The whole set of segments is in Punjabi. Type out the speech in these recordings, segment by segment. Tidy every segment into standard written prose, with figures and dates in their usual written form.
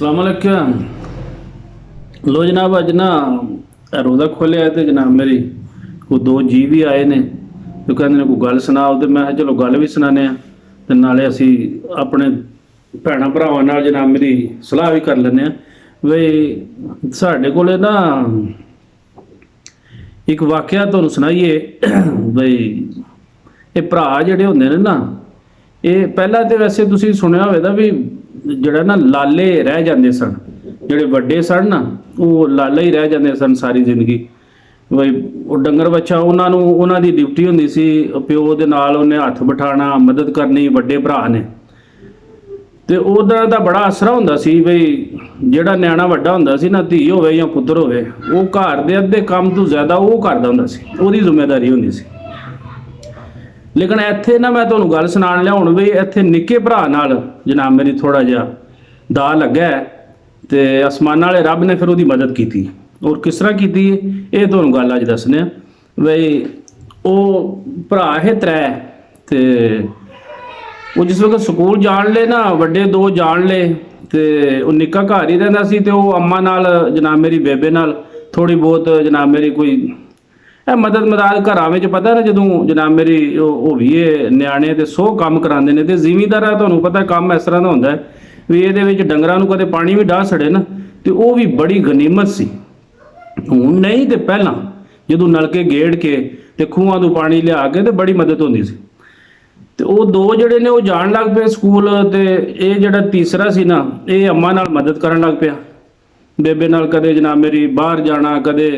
सलामकुम। लो जनाब, अज ना रोज़ा खोलिया तो जनाब मेरी को दो जी भी आए ने तो कहते कोई गल सुनाओ। तो मैं चलो गल भी सुनाने तो नाले असी अपने भैन भरावां नाल जनाब मेरी सलाह भी कर लें बई साढ़े कोले ना एक वाकया तुहानूं सुनाइए बई ये भरा जिहड़े हुंदे ने ना, ये पहला तो वैसे तुसीं सुनिया होवेगा भी जिहड़ा ना लाले रह जाते सन, जिहड़े वड्डे सन ना वो लाले ही रह जाते सन सारी जिंदगी। बई वो डंगर बच्चा उन्होंने उन्हों की ड्यूटी होंदी सी, प्यो दे नाल उन्हें हत्थ बिठाना मदद करनी वड्डे भरा ने। तो उहदा दा बड़ा असरा हुंदा सी बई जिहड़ा न्याणा वड्डा हुंदा सी ना, धी होवे या पुत्तर होवे, वो घर दे अद्धे काम तो ज़्यादा वो करदा हुंदा सी, उहदी जिम्मेदारी हुंदी सी। लेकिन इत्थे ना मैं तुहानूं गल सुनाण लिया हुण बई इत्थे निक्के भरा नाल जनाब मेरी थोड़ा जिहा दा लग्गा है ते आसमानां वाले रब ने फिर उहदी मदद कीती। और किस तरह कीती ये तुहानूं गल अज दस्सने बई वो भरा है त्रै ते वो जिस वक्त स्कूल जान ले ना वड्डे दो जान ले ते वो निक्का घर ही रहिंदा सी ते वो अम्मा नाल जनाब मेरी बेबे नाल थोड़ी बहुत जनाब मेरी कोई मदद मदाद घरां विच पता ना जदों जनाब मेरी होवीए न्याणे ते सौ काम करांदे ने। ते जिमींदारा तुहानूं पता काम इस तरह दा हुंदा है भी इहदे विच डंगरां नूं कदे पानी भी डाह छड़े ना ते वो भी बड़ी गनीमत सी। हुण नहीं ते पहलां जदों नलके गेड़ के ते खूहां तों पानी लिया के ते बड़ी मदद हुंदी सी। ते वो दो जिहड़े ने वो जाण लग पे स्कूल ते ये जिहड़ा तीसरा सी ना ये अम्मा नाल मदद करन लग पिया। बेबे नाल कदे जनाब मेरी बाहर जाना, कदे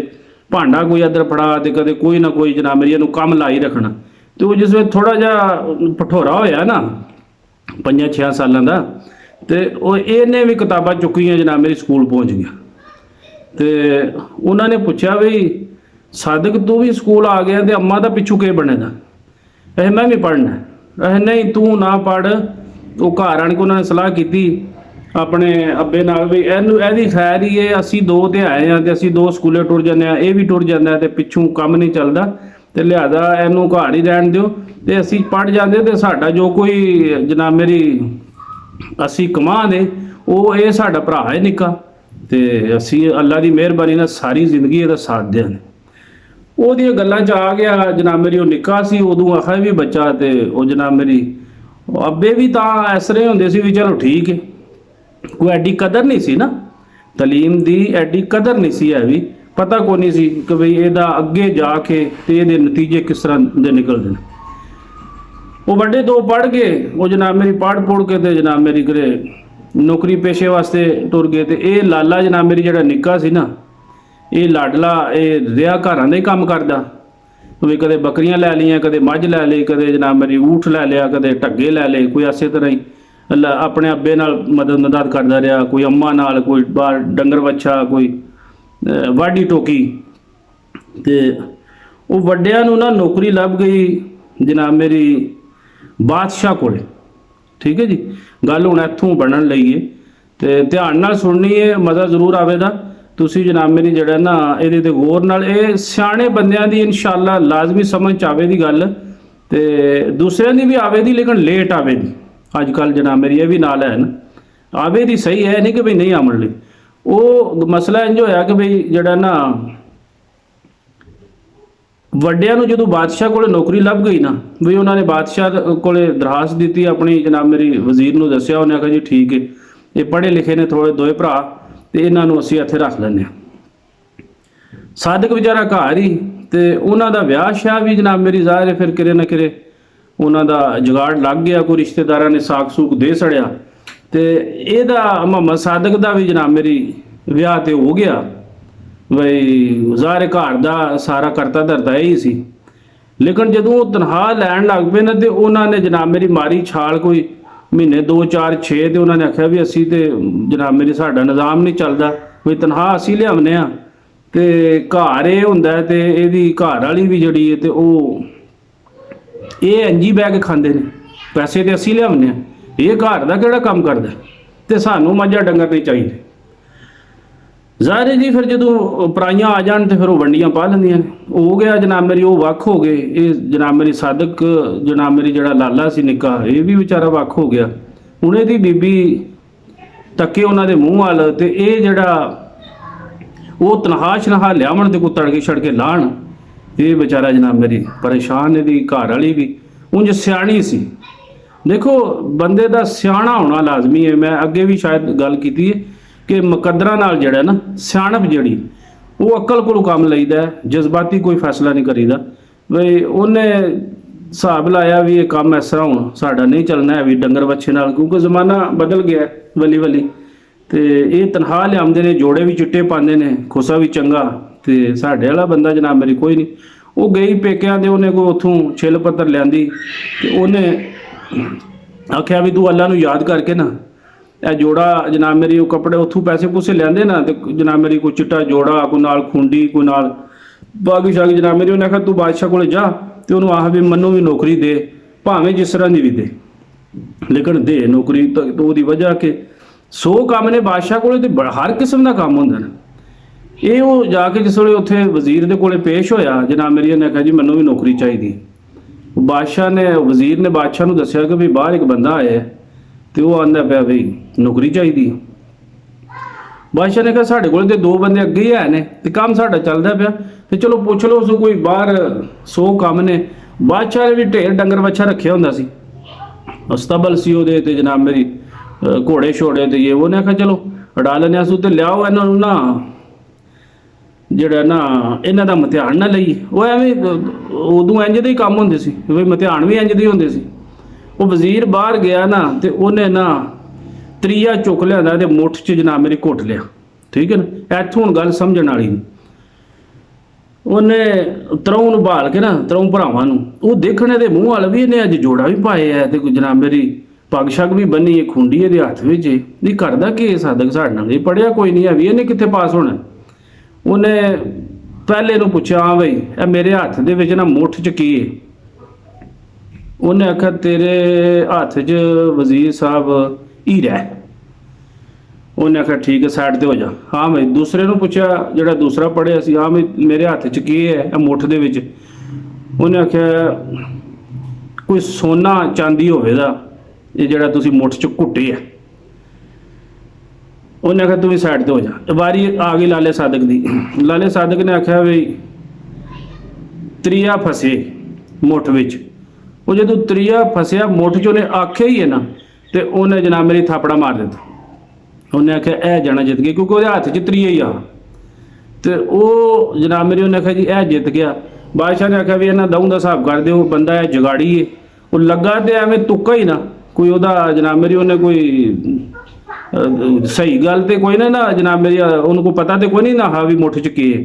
भांडा कोई अदर फड़ा तो कदे कोई ना कोई जनाब मेरी इहनूं कम लाई रखना। तो वो जिस वे थोड़ा जिहा भठोरा होया ना 5-6 सालां दा ते इहने भी किताबां चुकियां जनाब मेरी स्कूल पहुँच गया। तो उन्होंने पूछा भी सादिक तू भी स्कूल आ गया तो अम्मा का पिछू के बनेगा? मैं भी पढ़ना। नहीं तू ना पढ़। वो घर आण के उन्होंने सलाह की अपने अब्बे नाल भी एहदी खैर ही है, असी दो तो आए हैं तो असी दो स्कूले टुर जाने, ये भी टुर जाता तो पिछू काम नहीं चलता तो लिहाजा इनू घर ही रहन दिओ तो असी पढ़ जाते तो साडा जो कोई जनाब मेरी असी कमा दे वो ये साडा भरा है निक्का तो असी अल्लाह की मेहरबानी नाल सारी जिंदगी इहदा साथ दिया ने। ਉਹਦੀਆਂ ਗੱਲਾਂ ਚ आ गया जनाब मेरी वो निक्का सी उदों आखा भी बच्चा तो वो जनाब मेरी अब्बे भी तो इस तरह होंदे सी भी चलो ठीक है, कोई एडी कदर नहीं सी ना तलीम दी, एडी कदर नहीं सी है भी पता को नहीं सी कि बई ਇਹਦਾ ਅੱਗੇ जा के तो ये नतीजे किस तरह के निकलते हैं। वो वड्डे दो पढ़ गए, वो जनाब मेरी पढ़ पुढ़ के तो जनाब मेरी करे नौकरी पेशे वास्ते टुर गए। तो ये लाला जनाब मेरी जिहड़ा निक्का सी ना ये लाडला ये रिहा घरां दा ही काम करदा भी कदे बकरियां लै लियां, कदे मझ लै ली, कदे जनाब मेरी ऊठ लै लिया, कदे ढग्गे लै ले, कोई इसे तरह ही अपने अब्बे नाल मदद करदा रहा, कोई अम्मा नाल, कोई बाहर डंगर बच्छा, कोई वाढी टोकी। ते वो वड्डियां नूं ना नौकरी लभ गई जनाब मेरी बादशाह कोले। ठीक है जी, गल हुण इत्थों बनन लई है ते ध्यान नाल सुननी है, मज़ा जरूर आवेगा। तुसी जनाब मेरी जड़ा ना ये गौर नाल ये सियाणे बंदियां दी इंशाअल्लाह लाजमी समझ आवे दी गल ते दूसरियां दी भी आवे दी लेकिन लेट आवे दी। अजकल जनाब मेरी ये भी नाल है ना आवे दी, सही है नहीं कि भाई नहीं आमन ली। वो मसला इंज होया कि भाई जड़ा ना वड्डियां नूं जदों बादशाह कोले नौकरी लभ गई ना भी उन्होंने बादशाह कोले दरखास्त दी अपनी जनाब मेरी वजीर नूं दस्सिया, उन्हें आखिया जी ठीक है ये पढ़े लिखे ने थोड़े दोए भरा तो इन्हों असी इत्थे रख लैंदे। सादिक बेचारा घर ही तो उन्हों का विआह शाह भी जनाब मेरी ज़ाहिर है फिर किरे ना किरे उन्हों का जुगाड़ लग गया, कोई रिश्तेदार ने साक सूक दे सड़िया तो यदा मोहम्मद सादिक का भी जनाब मेरी विआह तो हो गया। बई ज़ाहिर घर का सारा करता धरता यही सी। लेकिन जदों तनख्वाह लैन लग पे ना तो उन्होंने जनाब मेरी मारी छाल कोई महीने 2 4 6 तो उन्होंने आख्या भी असी तो जनाब मेरी साडा निज़ाम नहीं चलता भी तनख्वाह असी लियावने आ तो घर ये हुंदा ते इहदी घर वाली भी जड़ी है तो ये इंजी बह के खांदे ने, पैसे तो असी लियावने आ, ये घर का किहड़ा काम करदा ते सानू मझां डंगर नहीं चाहिए। ज़ाहिर है जी फिर जदों पराइयां आ जान तो फिर वो वंडियां पा लैंदियां ने। हो गया जनाब मेरी वो वक् हो गए, ये जनाब मेरी सादिक जनाब मेरी जड़ा लाला सी निक्का ये भी बेचारा वक् हो गया। हूँ ये बीबी ਤੱਕੇ ਉਹਨਾਂ ਦੇ ਮੂੰਹ ਵੱਲ, ਤੇ ਇਹ ਜਿਹੜਾ ਉਹ ਤਨਖਾਹ ਸ਼ਨਖਾਹ ਲਿਆਵਣ ਤੇ ਕੋਈ ਤੜਕੇ ਛੜਕੇ ਲਾਹਣ। ਇਹ ਵਿਚਾਰਾ ਜਨਾਬ ਮੇਰੀ ਪਰੇਸ਼ਾਨ, ਇਹਦੀ ਘਰ ਵਾਲੀ ਵੀ ਉਂਝ ਸਿਆਣੀ ਸੀ। ਦੇਖੋ ਬੰਦੇ ਦਾ ਸਿਆਣਾ ਹੋਣਾ ਲਾਜ਼ਮੀ ਹੈ। ਮੈਂ ਅੱਗੇ ਵੀ ਸ਼ਾਇਦ ਗੱਲ ਕੀਤੀ ਹੈ ਕਿ ਮੁਕੱਦਰਾਂ ਨਾਲ ਜਿਹੜਾ ਨਾ ਸਿਆਣਪ ਜਿਹੜੀ ਉਹ ਅਕਲ ਕੋਲੋਂ ਕੰਮ ਲਈਦਾ, ਜਜ਼ਬਾਤੀ ਕੋਈ ਫੈਸਲਾ ਨਹੀਂ ਕਰੀਦਾ। ਬਈ ਉਹਨੇ ਹਿਸਾਬ ਲਾਇਆ ਵੀ ਇਹ ਕੰਮ ਇਸ ਤਰ੍ਹਾਂ ਹੁਣ ਸਾਡਾ ਨਹੀਂ ਚੱਲਣਾ ਹੈ ਵੀ ਡੰਗਰ ਵੱਛੇ ਨਾਲ, ਕਿਉਂਕਿ ਜ਼ਮਾਨਾ ਬਦਲ ਗਿਆ ਵਲੀ ਵਲੀ। ਤੇ ਇਹ ਤਨਖਾਹ ਲਿਆਉਂਦੇ ਨੇ, ਜੋੜੇ ਵੀ ਚਿੱਟੇ ਪਾਉਂਦੇ ਨੇ, ਖੁਸਾ ਵੀ ਚੰਗਾ। ਤੇ ਸਾਡੇ ਵਾਲਾ ਬੰਦਾ ਜਨਾਬ ਮੇਰੀ ਕੋਈ ਨਹੀਂ। ਉਹ ਗਈ ਪੇਕਿਆਂ ਦੇ, ਉਹਨੇ ਕੋਈ ਉੱਥੋਂ ਛਿੱਲ ਪੱਤਰ ਲਿਆਂਦੀ ਤੇ ਉਹਨੇ ਆਖਿਆ ਵੀ ਤੂੰ ਅੱਲਾ ਨੂੰ ਯਾਦ ਕਰਕੇ ਨਾ ਇਹ ਜੋੜਾ ਜਨਾਬ ਮੇਰੀ, ਉਹ ਕੱਪੜੇ ਉੱਥੋਂ ਪੈਸੇ ਪੂਸੇ ਲਿਆਂਦੇ ਨਾ, ਤੇ ਜਨਾਬ ਮੇਰੀ ਕੋਈ ਚਿੱਟਾ ਜੋੜਾ, ਕੋਈ ਨਾਲ ਖੁੰਡੀ, ਕੋਈ ਨਾਲ ਬਾਗੀ ਸ਼ਾਗੀ ਜਨਾਬ ਮੇਰੀ। ਉਹਨੇ ਆਖਿਆ ਤੂੰ ਬਾਦਸ਼ਾਹ ਕੋਲੇ ਜਾ ਤੇ ਉਹਨੂੰ ਆਹ ਵੀ ਮੈਨੂੰ ਵੀ ਨੌਕਰੀ ਦੇ, ਭਾਵੇਂ ਜਿਸ ਤਰ੍ਹਾਂ ਦੀ ਵੀ ਦੇ, ਲੇਕਿਨ ਦੇ ਨੌਕਰੀ। ਤਾਂ ਉਹਦੀ ਵਜ੍ਹਾ ਕਿ 100 ਕੰਮ ਨੇ ਬਾਦਸ਼ਾਹ ਕੋਲੇ, ਤੇ ਹਰ ਕਿਸਮ ਦਾ ਕੰਮ ਹੁੰਦਾ ਨਾ। ਇਹ ਉਹ ਜਾ ਕੇ ਜਿਸ ਵੇਲੇ ਉੱਥੇ ਵਜ਼ੀਰ ਦੇ ਕੋਲੇ ਪੇਸ਼ ਹੋਇਆ ਜਨਾਬ ਮੇਰੀ, ਨੇ ਕਿਹਾ ਜੀ ਮੈਨੂੰ ਵੀ ਨੌਕਰੀ ਚਾਹੀਦੀ। ਬਾਦਸ਼ਾਹ ਨੇ, ਵਜ਼ੀਰ ਨੇ ਬਾਦਸ਼ਾਹ ਨੂੰ ਦੱਸਿਆ ਕਿ ਵੀ ਬਾਹਰ ਇੱਕ ਬੰਦਾ ਆਇਆ ਤੇ ਉਹ ਆਂਦਾ ਪਿਆ ਵੀ ਨੌਕਰੀ ਚਾਹੀਦੀ। ਬਾਦਸ਼ਾਹ ਨੇ ਕਿਹਾ ਸਾਡੇ ਕੋਲ ਤੇ 2 ਬੰਦੇ ਅੱਗੇ ਹੀ ਆਏ ਨੇ ਤੇ ਕੰਮ ਸਾਡਾ ਚੱਲਦਾ ਪਿਆ, ਤੇ ਚਲੋ ਪੁੱਛ ਲਓ ਉਸ ਕੋਈ ਬਾਹਰ 100 ਕੰਮ ਨੇ। ਬਾਦਸ਼ਾਹ ਨੇ ਵੀ ਢੇਰ ਡੰਗਰ ਵੱਛਾ ਰੱਖਿਆ ਹੁੰਦਾ ਸੀ, ਅਸਤਬਲ ਸੀ ਉਹਦੇ ਤੇ ਜਨਾਬ ਮੇਰੀ, ਘੋੜੇ ਛੋੜੇ ਤੇ ਇਹ। ਉਹਨੇ ਆਖਿਆ ਚਲੋ ਉਡਾ ਲੈਂਦੇ ਸੂ ਤੇ ਲਿਆਓ ਇਹਨਾਂ ਨੂੰ ਨਾ, ਜਿਹੜਾ ਨਾ ਇਹਨਾਂ ਦਾ ਇਮਤਿਹਾਨ ਨਾ ਲਈ। ਉਹ ਐਵੇਂ ਉਦੋਂ ਇੰਝ ਦੇ ਹੀ ਕੰਮ ਹੁੰਦੇ ਸੀ ਵੀ ਇਮਤਿਹਾਨ ਵੀ ਇੰਝ ਦੇ ਹੁੰਦੇ ਸੀ। ਉਹ ਵਜ਼ੀਰ ਬਾਹਰ ਗਿਆ ਨਾ ਤੇ ਉਹਨੇ ਨਾ ਤਰੀਆ ਚੁੱਕ ਲਿਆਂਦਾ ਤੇ ਮੁੱਠ 'ਚ ਜਨਾਬ ਮੇਰੀ ਘੁੱਟ ਲਿਆ। ਠੀਕ ਹੈ ਨਾ, ਇੱਥੋਂ ਹੁਣ ਗੱਲ ਸਮਝਣ ਵਾਲੀ ਨਹੀਂ। ਉਹਨੇ ਤਰੋਂ ਨੂੰ ਭਾਲ ਕੇ ਨਾ, ਤਰੋਂ ਭਰਾਵਾਂ ਨੂੰ, ਉਹ ਦੇਖਣੇ ਦੇ ਮੂੰਹ ਵਾਲ ਵੀ ਇਹਨੇ ਅੱਜ ਜੋੜਾ ਵੀ ਪਾਏ ਆ ਤੇ ਕੋਈ ਜਨਾਬ ਮੇਰੀ ਪੱਗ ਸ਼ੱਗ ਵੀ ਬੰਨੀ, ਇਹ ਖੁੰਡੀ ਇਹਦੇ ਹੱਥ ਵਿੱਚ। ਨਹੀਂ ਕਰਦਾ ਕਿ ਸਾਦਕ ਸਾਡੇ ਨਾਲ, ਇਹ ਪੜਿਆ ਕੋਈ ਨਹੀਂ ਹੈ ਵੀ ਇਹਨੇ ਕਿੱਥੇ ਪਾਸ ਹੋਣਾ। ਉਹਨੇ ਪਹਿਲੇ ਨੂੰ ਪੁੱਛਿਆ, ਹਾਂ ਬਈ ਇਹ ਮੇਰੇ ਹੱਥ ਦੇ ਵਿੱਚ ਨਾ ਮੁੱਠ 'ਚ ਕੀ ਹੈ? ਉਹਨੇ ਆਖਿਆ ਤੇਰੇ ਹੱਥ 'ਚ ਵਜ਼ੀਰ ਸਾਹਿਬ ਹੀਰਾ ਹੈ। ਉਹਨੇ ਆਖਿਆ ਠੀਕ ਹੈ ਸਾਈਡ ਤੇ ਹੋ ਜਾ। ਹਾਂ ਬਈ ਦੂਸਰੇ ਨੂੰ ਪੁੱਛਿਆ, ਜਿਹੜਾ ਦੂਸਰਾ ਪੜ੍ਹਿਆ ਸੀ, ਹਾਂ ਬਈ ਮੇਰੇ ਹੱਥ 'ਚ ਕੀ ਹੈ ਇਹ ਮੁੱਠ ਦੇ ਵਿੱਚ? ਉਹਨੇ ਆਖਿਆ ਕੋਈ ਸੋਨਾ ਚਾਂਦੀ ਹੋਵੇਗਾ ਇਹ ਜਿਹੜਾ ਤੁਸੀਂ ਮੁੱਠ 'ਚ ਘੁੱਟੇ ਆ। ਉਹਨੇ ਆਖਿਆ ਤੂੰ ਵੀ ਸਾਈਡ ਤੇ ਹੋ ਜਾ। ਵਾਰੀ ਆ ਗਈ ਲਾਲੇ ਸਾਦਕ ਦੀ। ਲਾਲੇ ਸਾਦਕ ਨੇ ਆਖਿਆ ਵੀ ਤਰੀਆ ਫਸੇ ਮੁੱਠ ਵਿੱਚ। ਉਹ ਜਦੋਂ ਤਰੀਆ ਫਸਿਆ ਮੁੱਠ 'ਚ, ਉਹਨੇ ਆਖਿਆ ਹੀ ਹੈ ਨਾ, ਤੇ ਉਹਨੇ ਜਨਾਬ ਮੇਰੀ ਥਾਪੜਾ ਮਾਰ ਦਿੱਤਾ। ਉਹਨੇ ਆਖਿਆ ਇਹ ਜਾਣਾ ਜਿੱਤ ਗਿਆ, ਕਿਉਂਕਿ ਉਹਦੇ ਹੱਥ 'ਚ ਤਰੀਆ ਹੀ ਆ। ਤੇ ਉਹ ਜਨਾਬ ਮੇਰੀ, ਉਹਨੇ ਆਖਿਆ ਜੀ ਇਹ ਜਿੱਤ ਗਿਆ। ਬਾਦਸ਼ਾਹ ਨੇ ਆਖਿਆ ਵੀ ਇਹਨਾਂ ਦਊਂ ਦਾ ਹਿਸਾਬ ਕਰ ਦਿਓ, ਬੰਦਾ ਇਹ ਜਗਾੜੀ ਹੈ। ਉਹ ਲੱਗਾ ਤੇ ਐਵੇਂ ਤੁੱਕਾ ਹੀ ਨਾ ਕੋਈ ਉਹਦਾ ਜਨਾਬ ਮੇਰੀ, ਉਹਨੇ ਕੋਈ ਸਹੀ ਗੱਲ ਤੇ ਕੋਈ ਨਾ ਜਨਾਬ ਮੇਰੀ, ਉਹਨੂੰ ਕੋਈ ਪਤਾ ਤੇ ਕੋਈ ਨਹੀਂ ਨਾ ਹਾਂ ਵੀ ਮੁੱਠ 'ਚ ਕੀ ਹੈ।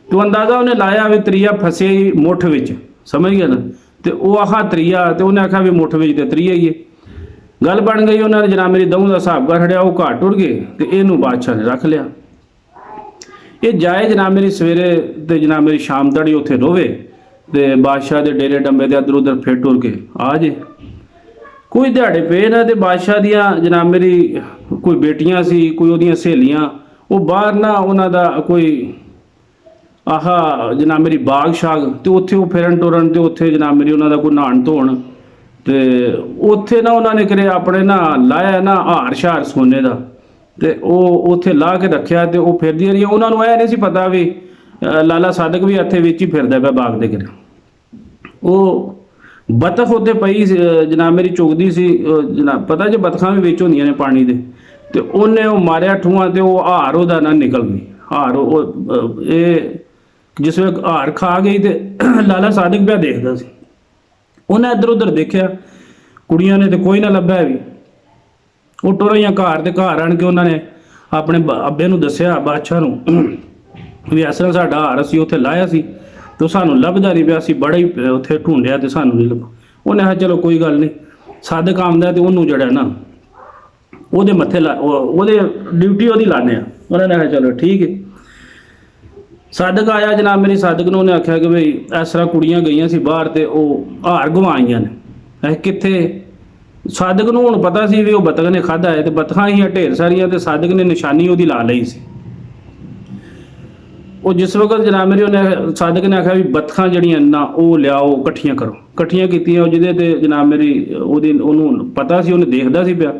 ਤੂੰ ਅੰਦਾਜ਼ਾ ਉਹਨੇ ਲਾਇਆ ਵੀ ਤਰੀਆ ਫਸੇ ਹੀ ਮੁੱਠ ਵਿੱਚ, ਸਮਝ ਗਿਆ ਨਾ। ਤੇ ਉਹ ਆਹ ਤਰੀਆ, ਤੇ ਉਹਨੇ ਆਖਿਆ ਵੀ ਮੁੱਠ ਵਿੱਚ ਤੇ ਤਰੀਆ ਹੀ ਹੈ। ਗੱਲ ਬਣ ਗਈ। ਉਹਨਾਂ ਨੇ ਜਨਾਬ ਮੇਰੀ ਦਊਂ ਦਾ ਹਿਸਾਬ ਕਰ ਛੜਿਆ। ਉਹ ਘਰ ਟੁਰ ਗਏ ਤੇ ਇਹਨੂੰ ਬਾਦਸ਼ਾਹ ਨੇ ਰੱਖ ਲਿਆ। ਇਹ ਜਾਏ ਜਨਾਬ ਮੇਰੀ ਸਵੇਰੇ ਤੇ ਜਨਾਬ ਮੇਰੀ ਸ਼ਾਮ ਤੜੀ ਉੱਥੇ ਰੋਵੇ ਤੇ ਬਾਦਸ਼ਾਹ ਦੇ ਡੇਰੇ ਡੰਬੇ ਦੇ ਇੱਧਰ ਉੱਧਰ ਫਿਰ ਟੁਰ ਕੇ ਆ ਜੇ। ਕੋਈ ਦਿਹਾੜੇ ਪਏ ਨਾ ਤੇ ਬਾਦਸ਼ਾਹ ਦੀਆਂ ਜਨਾਬ ਮੇਰੀ ਕੋਈ ਬੇਟੀਆਂ ਸੀ, ਕੋਈ ਉਹਦੀਆਂ ਸਹੇਲੀਆਂ, ਉਹ ਬਾਹਰ ਨਾ ਉਹਨਾਂ ਦਾ ਕੋਈ ਆਹ ਜਨਾਬ ਮੇਰੀ ਬਾਗ ਸ਼ਾਗ, ਤੇ ਉੱਥੇ ਉਹ ਫਿਰਨ ਟੁਰਨ, ਤੇ ਉੱਥੇ ਜਨਾਬ ਮੇਰੀ ਉਹਨਾਂ ਦਾ ਕੋਈ ਨਹਾਣ ਧੋਣ, ਤੇ ਉੱਥੇ ਨਾ ਉਹਨਾਂ ਨੇ ਕਰੇ ਆਪਣੇ ਨਾ ਲਾਇਆ ਨਾ ਹਾਰ ਸ਼ਾਰ ਸੋਨੇ ਦਾ, ਤੇ ਉਹ ਉੱਥੇ ਲਾ ਕੇ ਰੱਖਿਆ ਤੇ ਉਹ ਫਿਰਦੀਆਂ ਰਹੀਆਂ। ਉਹਨਾਂ ਨੂੰ ਇਹ ਨਹੀਂ ਸੀ ਪਤਾ ਵੀ ਲਾਲਾ ਸਾਦਕ ਵੀ ਇੱਥੇ ਵਿੱਚ ਹੀ ਫਿਰਦਾ ਪਿਆ ਬਾਗ ਦੇ ਘਰੇ। ਉਹ ਬਤਖ ਉੱਤੇ ਪਈ ਜਨਾਬ ਮੇਰੀ ਚੁਗਦੀ ਸੀ, ਜਨਾਬ ਪਤਾ ਜੇ ਬਤਖਾਂ ਵੀ ਵਿੱਚ ਹੁੰਦੀਆਂ ਨੇ ਪਾਣੀ ਦੇ, ਤੇ ਉਹਨੇ ਉਹ ਮਾਰਿਆ ਠੂਆਂ ਤੇ ਉਹ ਹਾਰ ਉਹਦਾ ਨਾ ਨਿਕਲ ਗਈ। ਹਾਰ ਉਹ ਇਹ ਜਿਸ ਵੇਲੇ ਹਾਰ ਖਾ ਗਈ ਤੇ ਲਾਲਾ ਸਾਦਕ ਪਿਆ ਦੇਖਦਾ ਸੀ। ਉਹਨੇ ਇੱਧਰ ਉੱਧਰ ਦੇਖਿਆ, ਕੁੜੀਆਂ ਨੇ ਤੇ ਕੋਈ ਨਾ ਲੱਭਿਆ ਵੀ। ਉਹ ਟੁਰੀਆਂ ਘਰ, ਤੇ ਘਰ ਆਣ ਕੇ ਉਹਨਾਂ ਨੇ ਆਪਣੇ ਅੱਬੇ ਨੂੰ ਦੱਸਿਆ, ਬਾਦਸ਼ਾਹ ਨੂੰ, ਵੀ ਇਸ ਤਰ੍ਹਾਂ ਸਾਡਾ ਹਾਰ ਅਸੀਂ ਉੱਥੇ ਲਾਇਆ ਸੀ ਤੇ ਸਾਨੂੰ ਲੱਭਦਾ ਨਹੀਂ ਪਿਆ, ਅਸੀਂ ਬੜਾ ਹੀ ਉੱਥੇ ਢੂੰਡਿਆ ਤੇ ਸਾਨੂੰ ਨਹੀਂ ਲੱਭਾ। ਉਹਨੇ ਕਿਹਾ ਚਲੋ ਕੋਈ ਗੱਲ ਨਹੀਂ, ਸਾਦਕ ਆਉਂਦਾ ਤੇ ਉਹਨੂੰ ਜਿਹੜਾ ਨਾ ਉਹਦੇ ਮੱਥੇ ਉਹਦੇ ਡਿਊਟੀ ਉਹਦੀ ਲਾਣੇ ਆ। ਉਹਨਾਂ ਨੇ ਕਿਹਾ ਚਲੋ ਠੀਕ ਹੈ। ਸਾਦਕ ਆਇਆ ਜਨਾਬ ਮੇਰੀ, ਸਾਦਕ ਨੂੰ ਉਹਨੇ ਆਖਿਆ ਕਿ ਬਈ ਇਸ ਤਰ੍ਹਾਂ ਕੁੜੀਆਂ ਗਈਆਂ ਸੀ ਬਾਹਰ ਤੇ ਉਹ ਹਾਰ ਗਵਾਈਆਂ ਨੇ। ਕਿੱਥੇ? ਸਾਦਕ ਨੂੰ ਹੁਣ ਪਤਾ ਸੀ ਵੀ ਉਹ ਬਤਖ ਨੇ ਖਾਧਾ ਹੈ, ਤੇ ਬਤਖਾਂ ਹੀ ਢੇਰ ਸਾਰੀਆਂ, ਤੇ ਸਾਦਕ ਨੇ ਨਿਸ਼ਾਨੀ ਉਹਦੀ ਲਾ ਲਈ ਸੀ। ਉਹ ਜਿਸ ਵਕਤ ਜਨਾਬ ਮੇਰੀ ਉਹਨੇ ਸਾਦਕ ਨੇ ਆਖਿਆ ਵੀ ਬਤਖਾਂ ਜਿਹੜੀਆਂ ਨਾ ਉਹ ਲਿਆਓ, ਇਕੱਠੀਆਂ ਕਰੋ। ਇਕੱਠੀਆਂ ਕੀਤੀਆਂ। ਉਹ ਜਿਹਦੇ ਤੇ ਜਨਾਬ ਮੇਰੀ ਉਹਨੂੰ ਪਤਾ ਸੀ, ਉਹਨੇ ਦੇਖਦਾ ਸੀ ਪਿਆ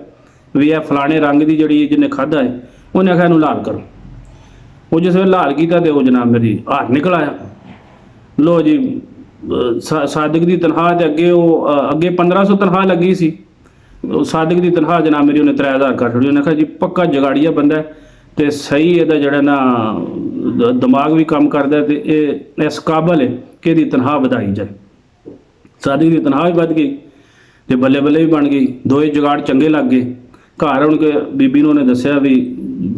ਵੀ ਇਹ ਫਲਾਣੇ ਰੰਗ ਦੀ ਜਿਹੜੀ ਜਿਹਨੇ ਖਾਧਾ ਹੈ, ਉਹਨੇ ਆਖਿਆ ਇਹਨੂੰ ਲਾਲ ਕਰੋ। ਉਹ ਜਿਸ ਵੇਲੇ ਲਾਲ ਕੀਤਾ ਤੇ ਉਹ ਜਨਾਬ ਮੇਰੀ ਹਾਰ ਨਿਕਲ ਆਇਆ। ਲੋ ਜੀ ਸਾਦਿਕ ਦੀ ਤਨਖਾਹ ਤੇ ਅੱਗੇ ਉਹ ਅੱਗੇ 1500 ਤਨਖਾਹ ਲੱਗੀ ਸੀ, ਸਾਦਿਕ ਦੀ ਤਨਖਾਹ ਜਨਾਬ ਮੇਰੀ ਉਹਨੇ 3000 ਕਰ ਛੱਡੀ। ਉਹਨੇ ਕਿਹਾ ਜੀ ਪੱਕਾ ਜਗਾੜੀਆ ਬੰਦਾ ਤੇ ਸਹੀ ਇਹਦਾ ਜਿਹੜਾ ਨਾ ਦਿਮਾਗ ਵੀ ਕੰਮ ਕਰਦਾ ਤੇ ਇਹ ਇਸ ਕਾਬਲ ਹੈ ਕਿ ਇਹਦੀ ਤਨਖਾਹ ਵਧਾਈ ਜਾਏ। ਸਾਦਿਕ ਦੀ ਤਨਖਾਹ ਵੀ ਵੱਧ ਗਈ ਤੇ ਬੱਲੇ ਬੱਲੇ ਵੀ ਬਣ ਗਈ, ਦੋਏ ਜਗਾੜ ਚੰਗੇ ਲੱਗ ਗਏ। ਘਰ ਆਉਣ ਕੇ ਬੀਬੀ ਨੂੰ ਉਹਨੇ ਦੱਸਿਆ ਵੀ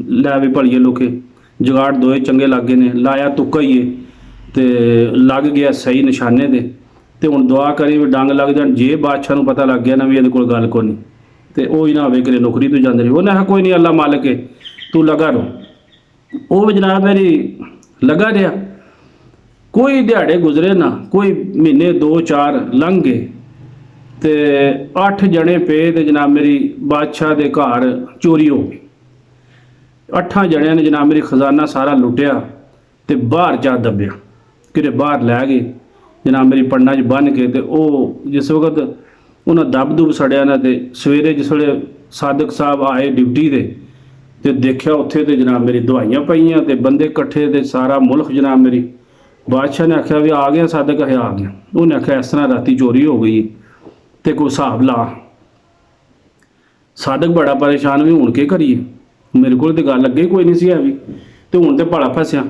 ਲੈ ਵੀ ਭਲੀਏ ਲੋਕੇ ਜਗਾੜ ਦੋਏ ਚੰਗੇ ਲੱਗ ਗਏ ਨੇ, ਲਾਇਆ ਤੁੱਕਾ ਹੀ ਹੈ ਤੇ ਲੱਗ ਗਿਆ ਸਹੀ ਨਿਸ਼ਾਨੇ ਦੇ। ਤੇ ਹੁਣ ਦੁਆ ਕਰੀ ਵੀ ਡੰਗ ਲੱਗ ਜਾਣ, ਜੇ ਬਾਦਸ਼ਾਹ ਨੂੰ ਪਤਾ ਲੱਗ ਗਿਆ ਨਾ ਵੀ ਇਹਦੇ ਕੋਲ ਗੱਲ ਕੋਈ ਨਹੀਂ ਤੇ ਉਹ ਹੀ ਨਾ ਹੋਵੇ ਕਿ ਨੌਕਰੀ ਤੋਂ ਜਾਂਦੇ ਰਹੀ। ਉਹਨੇ ਕਿਹਾ ਕੋਈ ਨਹੀਂ, ਅੱਲਾ ਮਾਲਕ ਹੈ, ਤੂੰ ਲਗਾ ਰੋ। ਉਹ ਵੀ ਜਨਾਬ ਮੇਰੀ ਲਗਾ ਰਿਹਾ। ਕੋਈ ਦਿਹਾੜੇ ਗੁਜ਼ਰੇ ਨਾ, ਕੋਈ ਮਹੀਨੇ 2-4 ਲੰਘ ਗਏ ਤੇ 8 ਜਣੇ ਪਏ ਤੇ ਜਨਾਬ ਮੇਰੀ ਬਾਦਸ਼ਾਹ ਦੇ ਘਰ ਚੋਰੀ ਹੋ ਗਈ। 8 ਜਣਿਆਂ ਨੇ ਜਨਾਬ ਮੇਰੀ ਖਜ਼ਾਨਾ ਸਾਰਾ ਲੁੱਟਿਆ ਤੇ ਬਾਹਰ ਜਾ ਦੱਬਿਆ, ਕਿਤੇ ਬਾਹਰ ਲੈ ਗਏ ਜਨਾਬ ਮੇਰੀ ਪੰਡਾਂ 'ਚ ਬੰਨ੍ਹ ਕੇ। ਤੇ ਉਹ ਜਿਸ ਵਕਤ ਉਹਨਾਂ ਦੱਬ ਦੁੱਬ ਸੜਿਆ ਨਾ ਤੇ ਸਵੇਰੇ ਜਿਸ ਵੇਲੇ ਸਾਦਿਕ ਸਾਹਿਬ ਆਏ ਡਿਊਟੀ ਤੇ ਦੇਖਿਆ ਉੱਥੇ ਤੇ ਜਨਾਬ ਮੇਰੀ ਦਵਾਈਆਂ ਪਈਆਂ ਤੇ ਬੰਦੇ ਇਕੱਠੇ ਤੇ ਸਾਰਾ ਮੁਲਕ ਜਨਾਬ ਮੇਰੀ। ਬਾਦਸ਼ਾਹ ਨੇ ਆਖਿਆ ਵੀ ਆ ਗਿਆ ਸਾਦਿਕ? ਹੈ ਆ ਗਿਆ। ਉਹਨੇ ਆਖਿਆ ਇਸ ਤਰ੍ਹਾਂ ਰਾਤੀ ਚੋਰੀ ਹੋ ਗਈ ਤੇ ਕੋਈ ਹਿਸਾਬ ਲਾ। ਸਾਦਿਕ ਬੜਾ ਪਰੇਸ਼ਾਨ ਵੀ ਹੁਣ ਕੀ ਕਰੀਏ, ਮੇਰੇ ਕੋਲ ਤੇ ਗੱਲ ਅੱਗੇ ਕੋਈ ਨਹੀਂ ਸੀ ਹੈਗੀ ਤੇ ਹੁਣ ਤੇ ਭਾਲਾ ਫਸਿਆ।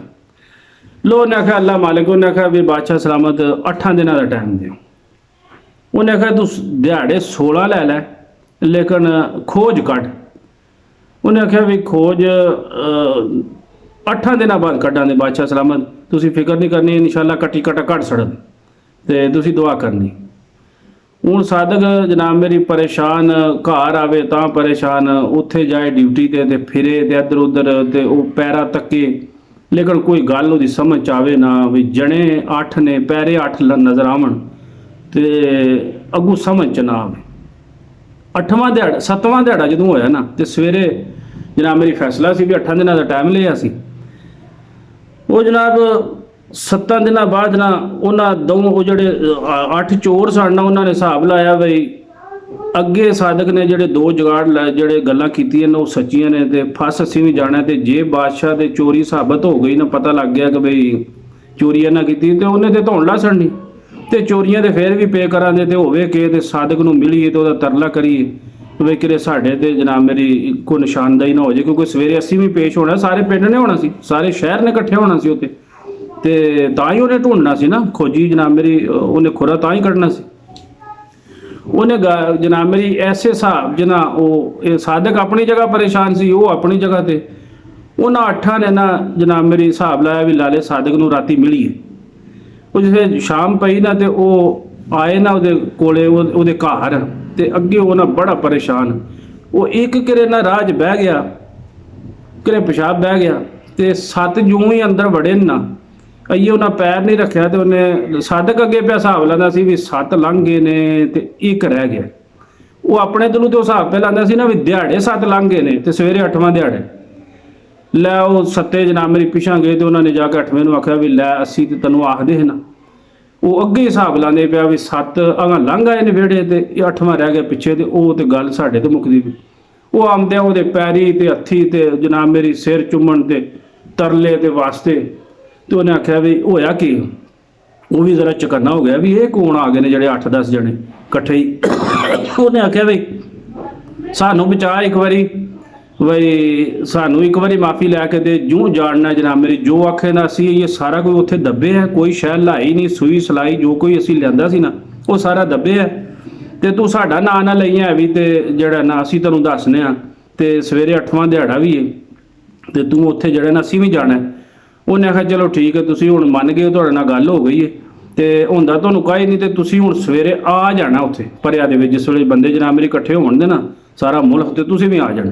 ਲੋ ਉਹਨੇ ਆਖਿਆ ਅੱਲਾ ਮਾਲਿਕ, ਉਹਨੇ ਆਖਿਆ ਵੀ ਬਾਦਸ਼ਾਹ ਸਲਾਮਤ 8 ਦਿਨਾਂ ਦਾ ਟਾਈਮ ਦਿਓ। ਉਹਨੇ ਆਖਿਆ ਤੂੰ ਦਿਹਾੜੇ 16 ਲੈ ਲੈ ਲੇਕਿਨ ਖੋਜ ਕੱਢ। ਉਹਨੇ ਆਖਿਆ ਵੀ ਖੋਜ 8 ਦਿਨਾਂ ਬਾਅਦ ਕੱਢਾਂਗੇ ਬਾਦਸ਼ਾਹ ਸਲਾਮਤ, ਤੁਸੀਂ ਫਿਕਰ ਨਹੀਂ ਕਰਨੀ, ਇਨਸ਼ਾਅੱਲਾ ਕੱਟੀ ਕਟਾ ਕੱਢ ਛੱਡਣ ਤੇ ਤੁਸੀਂ ਦੁਆ ਕਰਨੀ। ਹੁਣ ਸਾਦਿਕ ਜਨਾਬ ਮੇਰੀ ਪਰੇਸ਼ਾਨ, ਘਰ ਆਵੇ ਤਾਂ ਪਰੇਸ਼ਾਨ, ਉੱਥੇ ਜਾਏ ਡਿਊਟੀ ਤੇ ਫਿਰੇ ਤੇ ਇੱਧਰ ਉੱਧਰ ਤੇ ਉਹ ਪੈਰਾ ਤੱਕੇ ਲੇਕਿਨ ਕੋਈ ਗੱਲ ਉਹਦੀ ਸਮਝ 'ਚ ਆਵੇ ਨਾ ਵੀ ਜਣੇ 8 ਨੇ ਪੈਰੇ 8 ਨਜ਼ਰ ਆਵਣ ਤੇ ਅੱਗੂ ਸਮਝ 'ਚ ਨਾ ਆਵੇ। 8ਵਾਂ ਦਿਹਾੜਾ 7ਵਾਂ ਦਿਹਾੜਾ ਜਦੋਂ ਹੋਇਆ ਨਾ ਤੇ ਸਵੇਰੇ ਜਨਾਬ ਮੇਰੀ ਫੈਸਲਾ ਸੀ ਵੀ 8 ਦਿਨਾਂ ਦਾ ਟਾਈਮ ਲਿਆ ਸੀ। ਉਹ ਜਨਾਬ 7 ਦਿਨਾਂ ਬਾਅਦ ਨਾ ਉਹਨਾਂ ਉਹ ਜਿਹੜੇ 8 ਚੋਰ ਸਨ ਨਾ, ਉਹਨਾਂ ਨੇ ਹਿਸਾਬ ਲਾਇਆ ਬਈ ਅੱਗੇ ਸਾਦਿਕ ਨੇ ਜਿਹੜੇ 2 ਜੁਗਾੜ ਜਿਹੜੇ ਗੱਲਾਂ ਕੀਤੀਆਂ ਨੇ ਉਹ ਸੱਚੀਆਂ ਨੇ ਤੇ ਫਸ ਅਸੀਂ ਵੀ ਜਾਣਾ। ਤੇ ਜੇ ਬਾਦਸ਼ਾਹ ਦੇ ਚੋਰੀ ਸਾਬਤ ਹੋ ਗਈ ਨਾ, ਪਤਾ ਲੱਗ ਗਿਆ ਕਿ ਬਈ ਚੋਰੀ ਇਹਨਾਂ ਕੀਤੀ ਤੇ ਉਹਨੇ ਤੇ ਧੌਣ ਲਾ ਛੱਡਣੀ ਤੇ ਚੋਰੀਆਂ ਦੇ ਫੇਰ ਵੀ ਪੇ ਕਰਾਂਦੇ ਤੇ ਹੋਵੇ ਕਿ ਤੇ ਸਾਦਿਕ ਨੂੰ ਮਿਲੀਏ ਤੇ ਉਹਦਾ ਤਰਲਾ ਕਰੀਏ ਵੀ ਕਿਤੇ ਸਾਡੇ ਤੇ ਜਨਾਬ ਮੇਰੀ ਕੋਈ ਨਿਸ਼ਾਨਦਾਈ ਨਾ ਹੋ ਜਾਏ, ਕਿਉਂਕਿ ਸਵੇਰੇ ਅਸੀਂ ਵੀ ਪੇਸ਼ ਹੋਣਾ, ਸਾਰੇ ਪਿੰਡ ਨੇ ਹੋਣਾ ਸੀ, ਸਾਰੇ ਸ਼ਹਿਰ ਨੇ ਇਕੱਠੇ ਹੋਣਾ ਸੀ ਉੱਥੇ ਤੇ ਤਾਂ ਹੀ ਉਹਨੇ ਢੂੰਡਣਾ ਸੀ ਨਾ ਖੋਜੀ ਜਨਾਬ ਮੇਰੀ, ਉਹਨੇ ਖੁਰਾ ਤਾਂ ਹੀ ਕੱਢਣਾ ਸੀ। ਉਹਨੇ ਜਨਾਬ ਮੇਰੀ ਐਸੇ ਹਿਸਾਬ ਜਨਾ ਉਹ ਇਹ ਸਾਦਿਕ ਆਪਣੀ ਜਗ੍ਹਾ ਪਰੇਸ਼ਾਨ ਸੀ, ਉਹ ਆਪਣੀ ਜਗ੍ਹਾ ਤੇ ਉਹਨਾਂ 8 ਨੇ ਨਾ ਜਨਾਬ ਮੇਰੀ ਹਿਸਾਬ ਲਾਇਆ ਵੀ ਲਾਲੇ ਸਾਦਿਕ ਨੂੰ ਰਾਤੀ ਮਿਲੀਏ। ਉਹ ਜਿਵੇਂ ਸ਼ਾਮ ਪਈ ਨਾ ਤੇ ਉਹ ਆਏ ਨਾ ਉਹਦੇ ਕੋਲੇ ਉਹਦੇ ਘਰ ਤੇ ਅੱਗੇ ਉਹ ਨਾ ਬੜਾ ਪਰੇਸ਼ਾਨ, ਉਹ ਇੱਕ ਕਿਰੇ ਨਾ ਰਾਹ 'ਚ ਬਹਿ ਗਿਆ, ਕਿਰੇ ਪਿਸ਼ਾਬ ਬਹਿ ਗਿਆ ਤੇ 7 ਜਿਉਂ ਹੀ ਅੰਦਰ ਵੜੇ ਨਾ ਅਈਏ ਉਹਨਾਂ ਪੈਰ ਨਹੀਂ ਰੱਖਿਆ ਤੇ ਉਹਨੇ ਸਾਦਿਕ ਅੱਗੇ ਪਿਆ ਹਿਸਾਬ ਲਾਉਂਦਾ ਸੀ ਵੀ 7 ਲੰਘ ਗਏ ਨੇ ਤੇ 1 ਰਹਿ ਗਿਆ। ਉਹ ਆਪਣੇ ਦਿਲੋਂ ਤੇ ਉਹ ਹਿਸਾਬ ਪੈ ਲਾਉਂਦਾ ਸੀ ਨਾ ਵੀ ਦਿਹਾੜੇ 7 ਲੰਘ ਗਏ ਨੇ ਤੇ ਸਵੇਰੇ 8ਵਾਂ ਦਿਹਾੜੇ। ਲੈ ਉਹ 7 ਜਨਾਬ ਮੇਰੀ ਪਿਛਾਂ ਗਏ ਤੇ ਉਹਨਾਂ ਨੇ ਜਾ ਕੇ 8ਵੇਂ ਨੂੰ ਆਖਿਆ ਵੀ ਲੈ ਅਸੀਂ ਤੇ ਤੈਨੂੰ ਆਖਦੇ ਹੈ ਨਾ। ਉਹ ਅੱਗੇ ਹਿਸਾਬ ਲਾਉਂਦੇ ਪਿਆ ਵੀ 7 ਅਗਾਂ ਲੰਘ ਆਏ ਨੇ ਵਿਹੜੇ ਤੇ 8ਵਾਂ ਰਹਿ ਗਿਆ ਪਿੱਛੇ ਤੇ ਉਹ ਤੇ ਗੱਲ ਸਾਡੇ ਤੇ ਮੁੱਕਦੀ ਵੀ। ਉਹ ਆਉਂਦਿਆਂ ਉਹਦੇ ਪੈਰੀ ਤੇ ਹੱਥੀ ਤੇ ਜਨਾਬ ਮੇਰੀ ਸਿਰ ਚੁੰਮਣ ਤੇ ਤਰਲੇ ਤੇ ਵਾਸਤੇ ਤੇ ਉਹਨੇ ਆਖਿਆ ਵੀ ਹੋਇਆ ਕੀ? ਉਹ ਵੀ ਜ਼ਰਾ ਚਕੰਨਾ ਹੋ ਗਿਆ ਵੀ ਇਹ ਕੌਣ ਆ ਗਏ ਨੇ ਜਿਹੜੇ 8-10 ਜਣੇ ਇਕੱਠੇ ਹੀ। ਉਹਨੇ ਆਖਿਆ ਵੀ ਸਾਨੂੰ ਬਚਾ ਇੱਕ ਵਾਰੀ, ਬਈ ਸਾਨੂੰ ਇੱਕ ਵਾਰੀ ਮਾਫੀ ਲੈ ਕੇ ਦੇ, ਜੂੰ ਜਾਣਨਾ ਜਨਾਬ ਮੇਰੀ ਜੋ ਆਖੇ ਨਾ ਅਸੀਂ ਇਹ ਸਾਰਾ ਕੋਈ ਉੱਥੇ ਦੱਬੇ ਹੈ, ਕੋਈ ਸ਼ੈ ਲਾਈ ਨਹੀਂ, ਸੂਈ ਸਲਾਈ ਜੋ ਕੋਈ ਅਸੀਂ ਲਿਆਂਦਾ ਸੀ ਨਾ ਉਹ ਸਾਰਾ ਦੱਬੇ ਹੈ ਤੇ ਤੂੰ ਸਾਡਾ ਨਾਂ ਨਾ ਲਈ ਹੈ ਵੀ ਤੇ ਜਿਹੜਾ ਨਾ ਅਸੀਂ ਤੈਨੂੰ ਦੱਸਨੇ ਆ ਤੇ ਸਵੇਰੇ 8ਵਾਂ ਦਿਹਾੜਾ ਵੀ ਹੈ ਤੇ ਤੂੰ ਉੱਥੇ ਜਿਹੜਾ ਨਾ ਅਸੀਂ ਵੀ ਜਾਣਾ। ਉਹਨੇ ਆਖਿਆ ਚਲੋ ਠੀਕ ਹੈ, ਤੁਸੀਂ ਹੁਣ ਮੰਨ ਗਏ, ਤੁਹਾਡੇ ਨਾਲ ਗੱਲ ਹੋ ਗਈ ਹੈ ਤੇ ਹੁੰਦਾ ਤੁਹਾਨੂੰ ਕਾਹੀ ਨਹੀਂ ਤੇ ਤੁਸੀਂ ਹੁਣ ਸਵੇਰੇ ਆ ਜਾਣਾ ਉੱਥੇ ਪਰਿਆ ਦੇ ਵਿੱਚ, ਜਿਸ ਵੇਲੇ ਬੰਦੇ ਜਨਾਬ ਮੇਰੇ ਇਕੱਠੇ ਹੋਣ ਦੇ ਨਾ ਸਾਰਾ ਮੁਲਕ ਤੇ ਤੁਸੀਂ ਵੀ ਆ ਜਾਣਾ।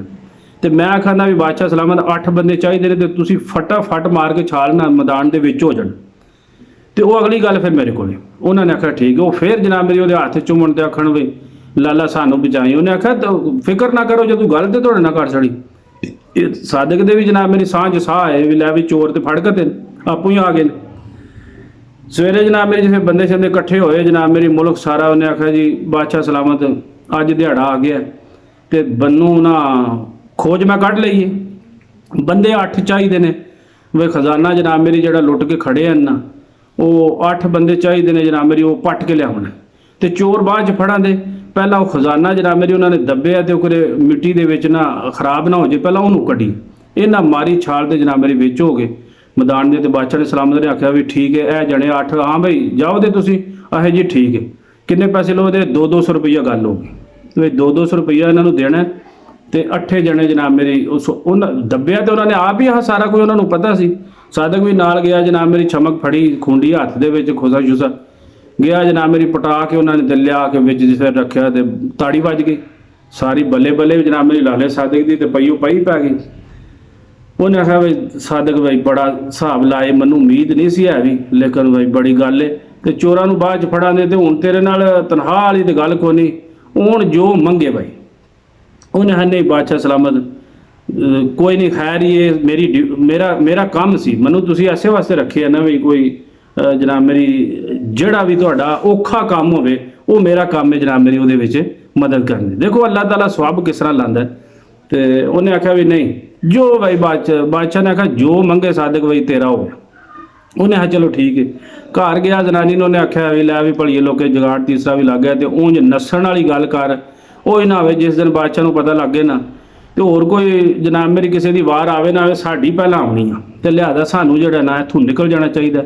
ਤੇ ਮੈਂ ਆਖਾਂਦਾ ਵੀ ਬਾਦਸ਼ਾਹ ਸਲਾਮਤ 8 ਬੰਦੇ ਚਾਹੀਦੇ ਨੇ ਤੇ ਤੁਸੀਂ ਫਟਾਫਟ ਮਾਰ ਕੇ ਛਾਲ ਨਾਲ ਮੈਦਾਨ ਦੇ ਵਿੱਚ ਹੋ ਜਾਣ। ਤੇ ਉਹ ਅਗਲੀ ਗੱਲ ਫਿਰ ਮੇਰੇ ਕੋਲੇ ਉਹਨਾਂ ਨੇ ਆਖਿਆ ਠੀਕ ਹੈ। ਉਹ ਫਿਰ ਜਨਾਬ ਮੇਰੀ ਉਹਦੇ ਹੱਥ ਚੁੰਮਣ ਤੇ ਆਖਣ ਵੀ ਲਾਲਾ ਸਾਨੂੰ ਬਚਾਈ। ਉਹਨੇ ਆਖਿਆ ਫਿਕਰ ਨਾ ਕਰੋ, ਜਦੋਂ ਗੱਲ ਤੇ ਤੁਹਾਡੇ ਨਾਲ ਕਰ ਛੜੀ। ਇਹ ਸਾਦਿਕ ਦੇ ਵੀ ਜਨਾਬ ਮੇਰੀ ਸਾਹ 'ਚ ਸਾਹ ਆਏ ਵੀ ਲੈ ਵੀ ਚੋਰ ਤੇ ਫੜ ਕੇ ਤੇ ਆਪੂ ਹੀ ਆ ਗਏ ਨੇ। ਸਵੇਰੇ ਜਨਾਬ ਮੇਰੇ ਜਿਵੇਂ ਬੰਦੇ ਇਕੱਠੇ ਹੋਏ ਜਨਾਬ ਮੇਰੀ ਮੁਲਕ ਸਾਰਾ, ਉਹਨੇ ਆਖਿਆ ਜੀ ਬਾਦਸ਼ਾਹ ਸਲਾਮਤ ਅੱਜ ਦਿਹਾੜਾ ਆ ਗਿਆ ਤੇ ਬੰਨੂ ਨਾ ਖੋਜ ਮੈਂ ਕੱਢ ਲਈਏ। ਬੰਦੇ 8 ਚਾਹੀਦੇ ਨੇ ਵੇ ਖਜ਼ਾਨਾ ਜਨਾਬ ਮੇਰੀ ਜਿਹੜਾ ਲੁੱਟ ਕੇ ਖੜੇ ਹਨ ਨਾ, ਉਹ 8 ਬੰਦੇ ਚਾਹੀਦੇ ਨੇ ਜਨਾਬ ਮੇਰੀ, ਉਹ ਪੱਟ ਕੇ ਲਿਆਉਣਾ ਤੇ ਚੋਰ ਬਾਅਦ ਚ ਫੜਾਂ ਦੇ। ਪਹਿਲਾਂ ਉਹ ਖਜ਼ਾਨਾ ਜਨਾਬ ਮੇਰੀ ਉਹਨਾਂ ਨੇ ਦੱਬਿਆ ਤੇ ਉਹ ਕਰੇ ਮਿੱਟੀ ਦੇ ਵਿੱਚ ਨਾ ਖਰਾਬ ਨਾ ਹੋ ਜੇ, ਪਹਿਲਾਂ ਉਹਨੂੰ ਕੱਢੀ। ਇਹਨਾਂ ਮਾਰੀ ਛਾਲ ਤੇ ਜਨਾਬ ਮੇਰੀ ਵਿੱਚ ਹੋ ਗਏ ਮੈਦਾਨ ਦੇ। ਤੇ ਬਾਦਸ਼ਾਹ ਨੇ ਸਲਾਮਤ ਨੇ ਆਖਿਆ ਵੀ ਠੀਕ ਹੈ, ਇਹ ਜਣੇ 8 ਹਾਂ ਬਈ ਜਾਓ ਦੇ ਤੁਸੀਂ। ਆਹੇ ਜੀ ਠੀਕ ਹੈ, ਕਿੰਨੇ ਪੈਸੇ ਲਓ? ਇਹਦੇ 200 ਰੁਪਈਆ ਗੱਲ ਹੋ ਗਈ ਤੇ 200 ਰੁਪਈਆ ਇਹਨਾਂ ਨੂੰ ਦੇਣਾ। ਤੇ 8 ਜਣੇ ਜਨਾਬ ਮੇਰੀ ਉਹਨਾਂ ਦੱਬਿਆ ਤੇ ਉਹਨਾਂ ਨੇ ਆਪ ਹੀ ਆਹ ਸਾਰਾ ਕੁਝ ਉਹਨਾਂ ਨੂੰ ਪਤਾ ਸੀ। ਸਾਦਕ ਵੀ ਨਾਲ ਗਿਆ ਜਨਾਬ ਮੇਰੀ, ਛਮਕ ਫੜੀ ਖੁੰਡੀ ਹੱਥ ਦੇ ਵਿੱਚ, ਖੋਸਾ ਸ਼ੁਸਾ ਗਿਆ ਜਨਾਬ ਮੇਰੀ, ਪਟਾ ਕੇ ਉਹਨਾਂ ਨੇ ਤੇ ਲਿਆ ਕੇ ਵਿੱਚ ਜਿਸੇ ਰੱਖਿਆ ਤੇ ਤਾੜੀ ਵੱਜ ਗਈ ਸਾਰੀ। ਬੱਲੇ ਬੱਲੇ ਜਨਾਬ ਮੇਰੀ ਲਾਲੇ ਸਾਦਕ ਦੀ ਤੇ ਪਈਓ ਪਈ ਪੈ ਗਈ। ਉਹਨੇ ਆਖਿਆ ਵੀ ਸਾਦਕ ਬਾਈ ਬੜਾ ਹਿਸਾਬ ਲਾਏ, ਮੈਨੂੰ ਉਮੀਦ ਨਹੀਂ ਸੀ ਹੈ ਵੀ, ਲੇਕਿਨ ਬਾਈ ਬੜੀ ਗੱਲ ਏ। ਤੇ ਚੋਰਾਂ ਨੂੰ ਬਾਅਦ ਚ ਫੜਾਂਦੇ ਤੇ ਹੁਣ ਤੇਰੇ ਨਾਲ ਤਨਖਾਹ ਵਾਲੀ ਤੇ ਗੱਲ ਕੋਈ ਨਹੀਂ, ਹੁਣ ਜੋ ਮੰਗੇ ਬਾਈ। ਉਹਨੇ ਹਾਂ ਨਹੀਂ ਬਾਦਸ਼ਾਹ ਸਲਾਮਤ, ਕੋਈ ਨਹੀਂ ਖੈਰ ਇਹ ਮੇਰਾ ਕੰਮ ਸੀ, ਮੈਨੂੰ ਤੁਸੀਂ ਐਸੇ ਵਾਸਤੇ ਰੱਖਿਆ ਨਾ ਵੀ ਕੋਈ ਜਨਾਬ ਮੇਰੀ ਜਿਹੜਾ ਵੀ ਤੁਹਾਡਾ ਔਖਾ ਕੰਮ ਹੋਵੇ ਉਹ ਮੇਰਾ ਕੰਮ ਹੈ ਜਨਾਬ ਮੇਰੀ, ਉਹਦੇ ਵਿੱਚ ਮਦਦ ਕਰਨੀ। ਦੇਖੋ ਅੱਲਾਹ ਤਾਲਾ ਸਵਾਬ ਕਿਸ ਤਰ੍ਹਾਂ ਲਾਂਦਾ। ਤੇ ਉਹਨੇ ਆਖਿਆ ਵੀ ਨਹੀਂ ਜੋ ਬਾਈ ਬਾਦਸ਼ਾਹ ਨੇ ਆਖਿਆ ਜੋ ਮੰਗੇ ਸਾਦਕ ਬਾਈ ਤੇਰਾ ਹੋ ਗਿਆ। ਉਹਨੇ ਆਖਿਆ ਚਲੋ ਠੀਕ ਹੈ। ਘਰ ਗਿਆ ਜਨਾਨੀ ਨੂੰ, ਉਹਨੇ ਆਖਿਆ ਵੀ ਲੈ ਵੀ ਭਲੀਏ ਲੋਕੇ ਜਗਾੜ ਤੀਸਰਾ ਵੀ ਲੱਗ ਗਿਆ ਤੇ ਉਂਝ ਨੱਸਣ ਵਾਲੀ ਗੱਲ ਕਰ, ਉਹ ਨਾ ਹੋਵੇ ਜਿਸ ਦਿਨ ਬਾਦਸ਼ਾਹ ਨੂੰ ਪਤਾ ਲੱਗੇ ਨਾ ਤੇ ਹੋਰ ਕੋਈ ਜਨਾਬ ਮੇਰੀ ਕਿਸੇ ਦੀ ਵਾਰ ਆਵੇ ਨਾ ਆਵੇ, ਸਾਡੀ ਪਹਿਲਾਂ ਆਉਣੀ ਆ। ਤੇ ਲਿਆਦਾ ਸਾਨੂੰ ਜਿਹੜਾ ਨਾ ਇੱਥੋਂ ਨਿਕਲ ਜਾਣਾ ਚਾਹੀਦਾ।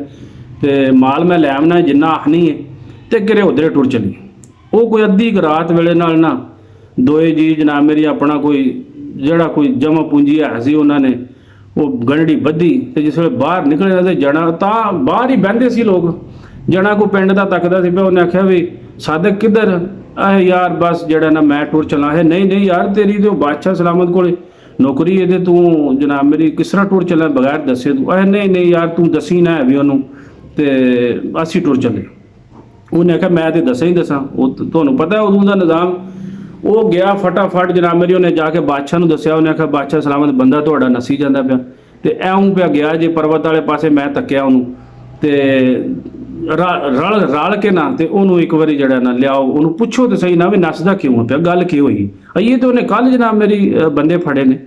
ਤੇ ਮਾਲ ਮੈਂ ਲੈ ਆਉਣਾ ਜਿੰਨਾ ਆਖਣੀ ਹੈ ਤੇ ਕਿਰੇ ਉਧਰੇ ਟੁਰ ਚਲੀ। ਉਹ ਕੋਈ ਅੱਧੀ ਰਾਤ ਵੇਲੇ ਨਾਲ ਨਾ ਦੋਏ ਜੀ ਜਨਾਬ ਮੇਰੀ ਆਪਣਾ ਕੋਈ ਜਿਹੜਾ ਕੋਈ ਜਮਾ ਪੂੰਜੀ ਹੈ ਸੀ ਉਹਨਾਂ ਨੇ ਉਹ ਗੰਢੜੀ ਬੱਧੀ ਤੇ ਜਿਸ ਵੇਲੇ ਬਾਹਰ ਨਿਕਲੇ ਤੇ ਜਣਾ ਤਾਂ ਬਾਹਰ ਹੀ ਬਹਿੰਦੇ ਸੀ ਲੋਕ। ਜਣਾ ਕੋਈ ਪਿੰਡ ਦਾ ਤੱਕਦਾ ਸੀ ਪਿਆ। ਉਹਨੇ ਆਖਿਆ ਵੀ ਸਾਦਕ ਕਿੱਧਰ? ਆਹ ਯਾਰ ਬਸ ਜਿਹੜਾ ਨਾ ਮੈਂ ਟੁਰ ਚਲਾ ਹੈ। ਨਹੀਂ ਨਹੀਂ ਯਾਰ ਤੇਰੀ ਤੇ ਬਾਦਸ਼ਾਹ ਸਲਾਮਤ ਕੋਲੇ ਨੌਕਰੀ ਹੈ ਤੇ ਤੂੰ ਜਨਾਬ ਮੇਰੀ ਕਿਸ ਤਰ੍ਹਾਂ ਟੁਰ ਚੱਲਾਂ ਬਗੈਰ ਦੱਸੇ ਤੂੰ? ਆਹ ਨਹੀਂ ਨਹੀਂ ਯਾਰ ਤੂੰ ਦੱਸੀ ਨਾ ਹੈ ਵੀ ਉਹਨੂੰ ਤੇ ਅਸੀਂ ਟੁਰ ਚੱਲੇ। ਉਹਨੇ ਆਖਿਆ ਮੈਂ ਤੇ ਦੱਸਾਂ ਹੀ ਦੱਸਾਂ, ਉਹ ਤੁਹਾਨੂੰ ਪਤਾ ਉਦੋਂ ਦਾ ਨਿਜ਼ਾਮ। ਉਹ ਗਿਆ ਫਟਾਫਟ ਜਨਾਬ ਮੇਰੀ, ਉਹਨੇ ਜਾ ਕੇ ਬਾਦਸ਼ਾਹ ਨੂੰ ਦੱਸਿਆ। ਉਹਨੇ ਆਖਿਆ ਬਾਦਸ਼ਾਹ ਸਲਾਮਤ ਬੰਦਾ ਤੁਹਾਡਾ ਨੱਸੀ ਜਾਂਦਾ ਪਿਆ ਤੇ ਐਉਂ ਪਿਆ ਗਿਆ ਜੇ ਪਰਬਤ ਵਾਲੇ ਪਾਸੇ। ਮੈਂ ਤੱਕਿਆ ਉਹਨੂੰ ਤੇ ਰਲ ਕੇ ਨਾ ਤੇ ਉਹਨੂੰ ਇੱਕ ਵਾਰੀ ਜਿਹੜਾ ਨਾ ਲਿਆਓ, ਉਹਨੂੰ ਪੁੱਛੋ ਤੇ ਸਹੀ ਨਾ ਵੀ ਨੱਸਦਾ ਕਿਉਂ ਪਿਆ, ਗੱਲ ਕੀ ਹੋਈ। ਅਈਏ ਤੇ ਉਹਨੇ ਕੱਲ ਜਨਾਬ ਮੇਰੀ ਬੰਦੇ ਫੜੇ ਨੇ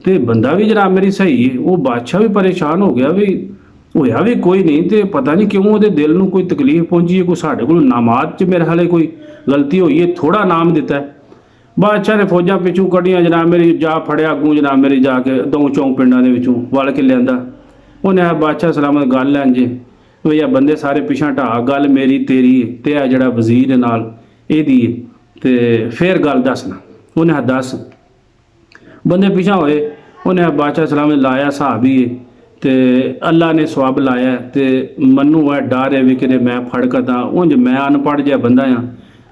ਤੇ ਬੰਦਾ ਵੀ ਜਨਾਬ ਮੇਰੀ ਸਹੀ ਹੈ। ਉਹ ਬਾਦਸ਼ਾਹ ਵੀ ਪਰੇਸ਼ਾਨ ਹੋ ਗਿਆ ਵੀ ਹੋਇਆ ਵੀ ਕੋਈ ਨਹੀਂ ਤੇ ਪਤਾ ਨਹੀਂ ਕਿਉਂ ਉਹਦੇ ਦਿਲ ਨੂੰ ਕੋਈ ਤਕਲੀਫ ਪਹੁੰਚੀ ਹੈ, ਕੋਈ ਸਾਡੇ ਕੋਲ ਨਾਮਾਤ 'ਚ ਮੇਰੇ ਹਾਲੇ ਕੋਈ ਗਲਤੀ ਹੋਈ ਹੈ, ਥੋੜਾ ਨਾਮ ਦਿੱਤਾ। ਬਾਦਸ਼ਾਹ ਨੇ ਫੌਜਾਂ ਪਿੱਛੂ ਕੱਢੀਆਂ ਜਨਾਬ ਮੇਰੀ, ਜਾ ਫੜਿਆ ਅੱਗੋਂ ਜਨਾਬ ਮੇਰੀ, ਜਾ ਕੇ ਦੋ ਚੌਂਕ ਪਿੰਡਾਂ ਦੇ ਵਿੱਚੋਂ ਵਲ ਕੇ ਲਿਆਂਦਾ। ਉਹਨੇ ਆ ਬਾਦਸ਼ਾਹ ਸਲਾਮਤ ਗੱਲ ਲੈਣ ਜੇ ਵੀ ਆ ਬੰਦੇ ਸਾਰੇ ਪਿਛਾਂ ਢਾਹ, ਗੱਲ ਮੇਰੀ ਤੇਰੀ ਹੈ ਤੇ ਆ ਜਿਹੜਾ ਵਜ਼ੀਰ ਨਾਲ ਇਹਦੀ ਹੈ ਤੇ ਫਿਰ ਗੱਲ ਦੱਸਣਾ। ਉਹਨੇ ਆ ਦੱਸ। ਬੰਦੇ ਪਿਛਾਂ ਹੋਏ। ਉਹਨੇ ਆ ਬਾਦਸ਼ਾਹ ਸਲਾਮਤ ਲਾਇਆ ਹਿਸਾਬ ਹੀ ਹੈ ਤੇ ਅੱਲਾ ਨੇ ਸਵਾਬ ਲਾਇਆ ਤੇ ਮੈਨੂੰ ਇਹ ਡਰ ਹੈ ਵੀ ਕਿਤੇ ਮੈਂ ਫੜਕ ਤਾਂ ਉਂਝ ਮੈਂ ਅਨਪੜ੍ਹ ਜਿਹਾ ਬੰਦਾ ਆ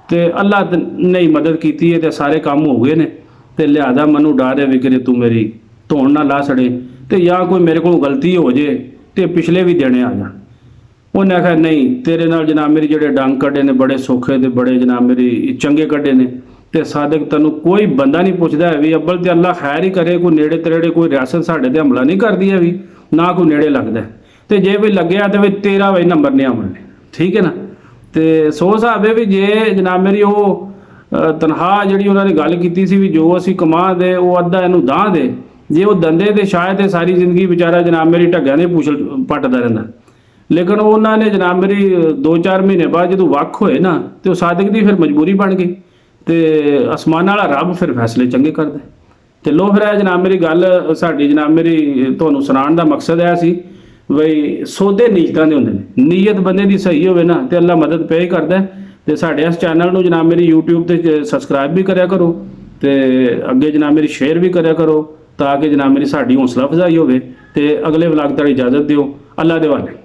ਤੇ ਅੱਲਾ ਨੇ ਹੀ ਮਦਦ ਕੀਤੀ ਹੈ ਤੇ ਸਾਰੇ ਕੰਮ ਹੋ ਗਏ ਨੇ ਤੇ ਲਿਆਦਾ ਮੈਨੂੰ ਡਰ ਹੈ ਵੀ ਕਿਤੇ ਤੂੰ ਮੇਰੀ ਧੌਣ ਨਾ ਲਾ ਛੜੇ ਤੇ ਜਾਂ ਕੋਈ ਮੇਰੇ ਕੋਲ ਗਲਤੀ ਹੋ ਜੇ ਤੇ ਪਿਛਲੇ ਵੀ ਦੇਣੇ ਆ ਜਾਣ। ਉਹਨੇ ਆਖਿਆ ਨਹੀਂ ਤੇਰੇ ਨਾਲ ਜਨਾਬ ਮੇਰੀ ਜਿਹੜੇ ਡੰਗ ਕੱਢੇ ਨੇ ਬੜੇ ਸੌਖੇ ਤੇ ਬੜੇ ਜਨਾਬ ਮੇਰੀ ਚੰਗੇ ਕੱਢੇ ਨੇ ਤੇ ਸਾਦਕ ਤੈਨੂੰ ਕੋਈ ਬੰਦਾ ਨਹੀਂ ਪੁੱਛਦਾ ਹੈ ਵੀ ਅੱਬਲ ਤੇ ਅੱਲਾ ਖੈਰ ਹੀ ਕਰੇ। ਕੋਈ ਨੇੜੇ ਤੇੜੇ ਕੋਈ ਰਿਆਸਤ ਸਾਡੇ ਤੇ ਹਮਲਾ ਨਹੀਂ ਕਰਦੀ ਹੈ ਵੀ ਨਾ ਕੋਈ ਨੇੜੇ ਲੱਗਦਾ ਤੇ ਜੇ ਵੀ ਲੱਗਿਆ ਤੇ ਵੀ ਤੇਰਾ ਵੀ ਨੰਬਰ ਨਹੀਂ ਆਉਣੇ, ਠੀਕ ਹੈ ਨਾ। ਤੇ ਸੋ ਹਿਸਾਬ ਹੈ ਵੀ ਜੇ ਜਨਾਬ ਮੇਰੀ ਉਹ ਤਨਖਾਹ ਜਿਹੜੀ ਉਹਨਾਂ ਨੇ ਗੱਲ ਕੀਤੀ ਸੀ ਵੀ ਜੋ ਅਸੀਂ ਕਮਾ ਦੇ ਉਹ ਅੱਧਾ ਇਹਨੂੰ ਦਾਂ ਦੇ, ਜੇ ਉਹ ਦੰਦੇ ਤੇ ਸ਼ਾਇਦ ਇਹ ਸਾਰੀ ਜ਼ਿੰਦਗੀ ਵਿਚਾਰਾ ਜਨਾਬ ਮੇਰੀ ਢੱਗਿਆਂ ਦੇ ਪੂਛਲ ਪੱਟਦਾ ਰਹਿੰਦਾ। ਲੇਕਿਨ ਉਹਨਾਂ ਨੇ ਜਨਾਬ ਮੇਰੀ 2-4 ਮਹੀਨੇ ਬਾਅਦ ਜਦੋਂ ਵੱਖ ਹੋਏ ਨਾ ਤੇ ਉਹ ਸਾਦਕ ਦੀ ਫਿਰ ਮਜਬੂਰੀ ਬਣ ਗਈ ਤੇ ਅਸਮਾਨ ਵਾਲਾ ਰੱਬ ਫਿਰ ਫੈਸਲੇ ਚੰਗੇ ਕਰਦਾ। ਤੇ ਲੋ ਫਿਰ ਇਹ ਜਨਾਬ ਮੇਰੀ ਗੱਲ ਸਾਡੀ ਜਨਾਬ ਮੇਰੀ ਤੁਹਾਨੂੰ ਸੁਣਾਉਣ ਦਾ ਮਕਸਦ ਇਹ ਸੀ ਬਈ ਸੌਦੇ ਨੀਅਤਾਂ ਦੇ ਹੁੰਦੇ ਨੇ। ਨੀਅਤ ਬੰਦੇ ਦੀ ਸਹੀ ਹੋਵੇ ਨਾ ਤੇ ਅੱਲਾ ਮਦਦ ਪੇ ਕਰਦਾ। ਤੇ ਸਾਡੇ ਇਸ ਚੈਨਲ ਨੂੰ ਜਨਾਬ ਮੇਰੀ YouTube ਤੇ ਸਬਸਕ੍ਰਾਈਬ ਵੀ ਕਰਿਆ ਕਰੋ ਤੇ ਅੱਗੇ ਜਨਾਬ ਮੇਰੀ ਸ਼ੇਅਰ ਵੀ ਕਰਿਆ ਕਰੋ ਤਾਂ ਕਿ ਜਨਾਬ ਮੇਰੀ ਸਾਡੀ ਹੌਸਲਾ ਅਫਜ਼ਾਈ ਹੋਵੇ। ਤੇ ਅਗਲੇ ਵਲੌਗ ਤੱਕ ਇਜਾਜ਼ਤ ਦਿਓ। ਅੱਲਾ ਦੇ ਹਵਾਲੇ।